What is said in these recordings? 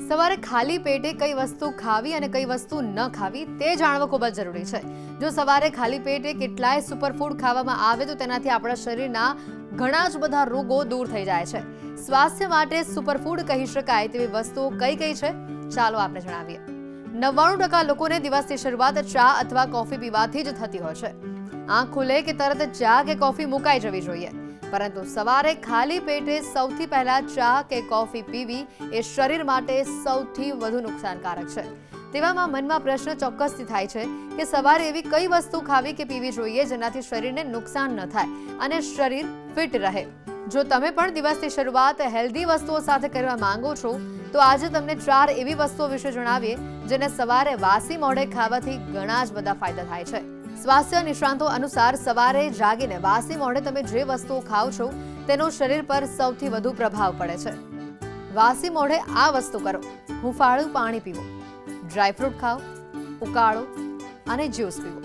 સવારે ખાલી પેટે કઈ વસ્તુ ખાવી અને કઈ વસ્તુ ન ખાવી તે જાણવું ખૂબ જ જરૂરી છે. જો સવારે ખાલી પેટે કેટલાય સુપરફૂડ ખાવામાં આવે તો તેનાથી આપણા શરીરના ઘણા જ બધા રોગો દૂર થઈ જાય છે. સ્વાસ્થ્ય માટે સુપરફૂડ કહી શકાય તેવી વસ્તુઓ કઈ કઈ છે, ચાલો આપણે જણાવીએ. 99% લોકોને દિવસની શરૂઆત ચા અથવા કોફી પીવાથી જ થતી હોય છે. આંખ ખુલે કે તરત ચા કે કોફી મુકાઈ જવી જોઈએ, પરંતુ સવારે ખાલી પેટે સૌથી પહેલા ચા કે કોફી પીવી એ શરીર માટે સૌથી વધુ નુકસાનકારક છે. તેવામાં મનમાં પ્રશ્ન ચોક્કસથી થાય છે કે સવારે એવી કઈ વસ્તુ ખાવી કે પીવી જોઈએ જેનાથી શરીરને નુકસાન ન થાય અને શરીર ફિટ રહે. જો તમે પણ દિવસની શરૂઆત હેલ્ધી વસ્તુઓ સાથે કરવા માંગો છો તો આજે તમને 4 એવી વસ્તુઓ વિશે જણાવીએ જેને સવારે વાસી મોઢે ખાવાથી ઘણા જ બધા ફાયદા થાય છે. સ્વાસ્થ્ય નિષ્ણાતો અનુસાર સવારે જાગીને વાસી મોઢે તમે જે વસ્તુઓ ખાઓ છો તેનો શરીર પર સૌથી વધુ પ્રભાવ પડે છે. વાસી મોઢે આ વસ્તુ કરો: હુંફાળું પાણી પીવો, ડ્રાયફ્રૂટ ખાઓ, ઉકાળો અને જ્યુસ પીવો.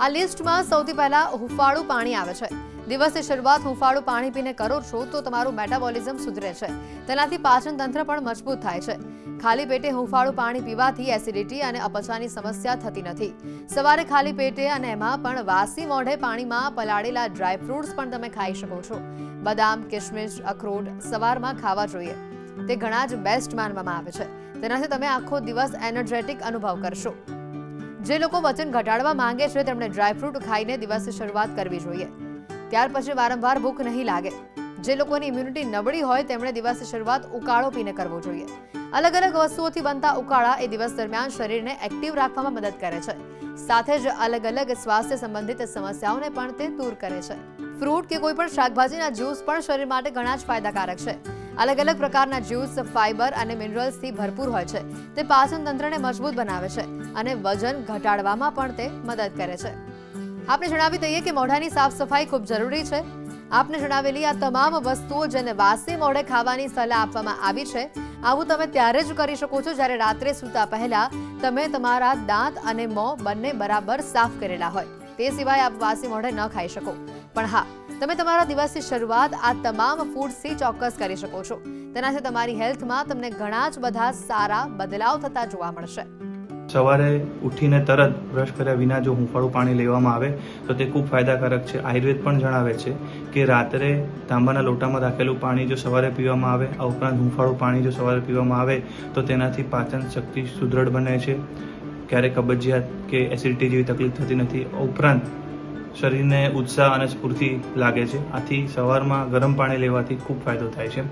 આ લિસ્ટમાં સૌથી પહેલા હુંફાળું પાણી આવે છે. દિવસની શરૂઆત હુંફાળું પાણી પીને કરો છો તો તમારું મેટાબોલિઝમ સુધરે છે. તેનાથી પાચન તંત્ર પણ મજબૂત થાય છે. ખાલી પેટે હુંફાળું પાણી પીવાથી એસિડિટી અને અપચાની સમસ્યા થતી નથી. સવારે ખાલી પેટે અને એમાં પણ વાસી મોઢે પાણીમાં પલાળેલા ડ્રાયફ્રૂટ્સ પણ તમે ખાઈ શકો છો. બદામ, કિશમિશ, અખરોટ સવારમાં ખાવા જોઈએ. તે ઘણા જ બેસ્ટ માનવામાં આવે છે. તેનાથી તમે આખો દિવસ એનર્જેટિક અનુભવ કરશો. જે લોકો વજન ઘટાડવા માંગે છે તેમણે ડ્રાયફ્રૂટ ખાઈને દિવસની શરૂઆત કરવી જોઈએ. ત્યાર પછી વારંવાર ભૂખ નહીં લાગે. જે લોકોની ઇમ્યુનિટી નબળી હોય તેમણે દિવસની શરૂઆત ઉકાળો પીને કરવો જોઈએ. અલગ અલગ વસ્તુઓથી બનતા ઉકાળા એ દિવસ દરમિયાન શરીરને એક્ટિવ રાખવામાં મદદ કરે છે. સાથે જ અલગ અલગ સ્વાસ્થ્ય સંબંધિત સમસ્યાઓને પણ તે દૂર કરે છે. ફ્રૂટ કે કોઈ પણ શાકભાજીના જ્યુસ પણ શરીર માટે ઘણા જ ફાયદાકારક છે. અલગ અલગ પ્રકારના જ્યુસ ફાઇબર અને મિનરલ્સથી ભરપૂર હોય છે. તે પાચન તંત્રને મજબૂત બનાવે છે અને વજન ઘટાડવામાં પણ તે મદદ કરે છે. આપને જણાવી દઈએ કે મોઢાની સાફ સફાઈ ખૂબ જરૂરી છે. આપને જણાવેલી આ તમામ વસ્તુઓ જેને વાસી મોઢે ખાવાની સલાહ આપવામાં આવી છે, આવું તમે ત્યારે જ કરી શકો છો જ્યારે રાત્રે સૂતા પહેલા તમે તમારા દાંત અને મોં બંને બરાબર સાફ કરેલા હોય. તે સિવાય આપ વાસી મોઢે ન ખાઈ શકો. પણ હા, તમે તમારા દિવસની શરૂઆત આ તમામ ફૂડ્સથી ચોક્કસ કરી શકો છો. તેનાથી તમારી હેલ્થમાં તમને ઘણા જ બધા સારા બદલાવ થતા જોવા મળશે. સવારે ઉઠીને તરત બ્રશ કર્યા વિના જો હુંફાળું પાણી લેવામાં આવે તો તે ખૂબ ફાયદાકારક છે. આયુર્વેદ પણ જણાવે છે કે રાત્રે તાંબાના લોટામાં રાખેલું પાણી જો સવારે પીવામાં આવે, આ ઉપરાંત હુંફાળું પાણી જો સવારે પીવામાં આવે તો તેનાથી પાચન શક્તિ સુદૃઢ બને છે. ક્યારેય કબજિયાત કે એસિડિટી જેવી તકલીફ થતી નથી. ઉપરાંત શરીરને ઉત્સાહ અને સ્ફૂર્તિ લાગે છે. આથી સવારમાં ગરમ પાણી લેવાથી ખૂબ ફાયદો થાય છે.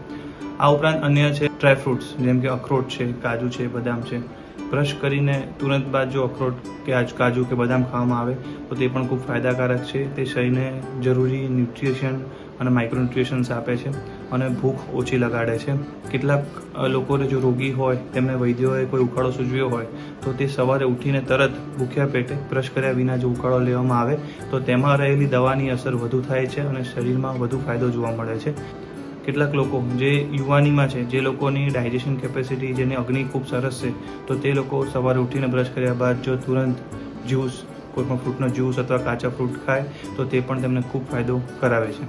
આ ઉપરાંત અન્ય છે ડ્રાયફ્રૂટ્સ, જેમ કે અખરોટ છે, કાજુ છે, બદામ છે. બ્રશ કરીને તુરંત બાદ જો અખરોટ કે કાજુ કે બદામ ખાવામાં આવે તો તે પણ ખૂબ ફાયદાકારક છે. તે શરીરને જરૂરી ન્યુટ્રિશન અને માઇક્રોન્યુટ્રિશન્સ આપે છે અને ભૂખ ઓછી લગાડે છે. કેટલાક લોકોને જો રોગી હોય તેમને વૈદ્યોએ કોઈ ઉકાળો સૂચવ્યો હોય તો તે સવારે ઉઠીને તરત ભૂખ્યા પેટે બ્રશ કર્યા વિના જો ઉકાળો લેવામાં આવે તો તેમાં રહેલી દવાની અસર વધુ થાય છે અને શરીરમાં વધુ ફાયદો જોવા મળે છે. કેટલાક લોકો જે યુવાનીમાં છે, જે લોકોની ડાયજેશન કેપેસિટી, જેની અગ્નિ ખૂબ સરસ છે, તો તે લોકો સવારે ઉઠીને બ્રશ કર્યા બાદ જો તુરંત જ્યુસ, કોઈ પણ ફ્રૂટનો જ્યુસ અથવા કાચા ફ્રૂટ ખાય તો તે પણ તેમને ખૂબ ફાયદો કરાવે છે.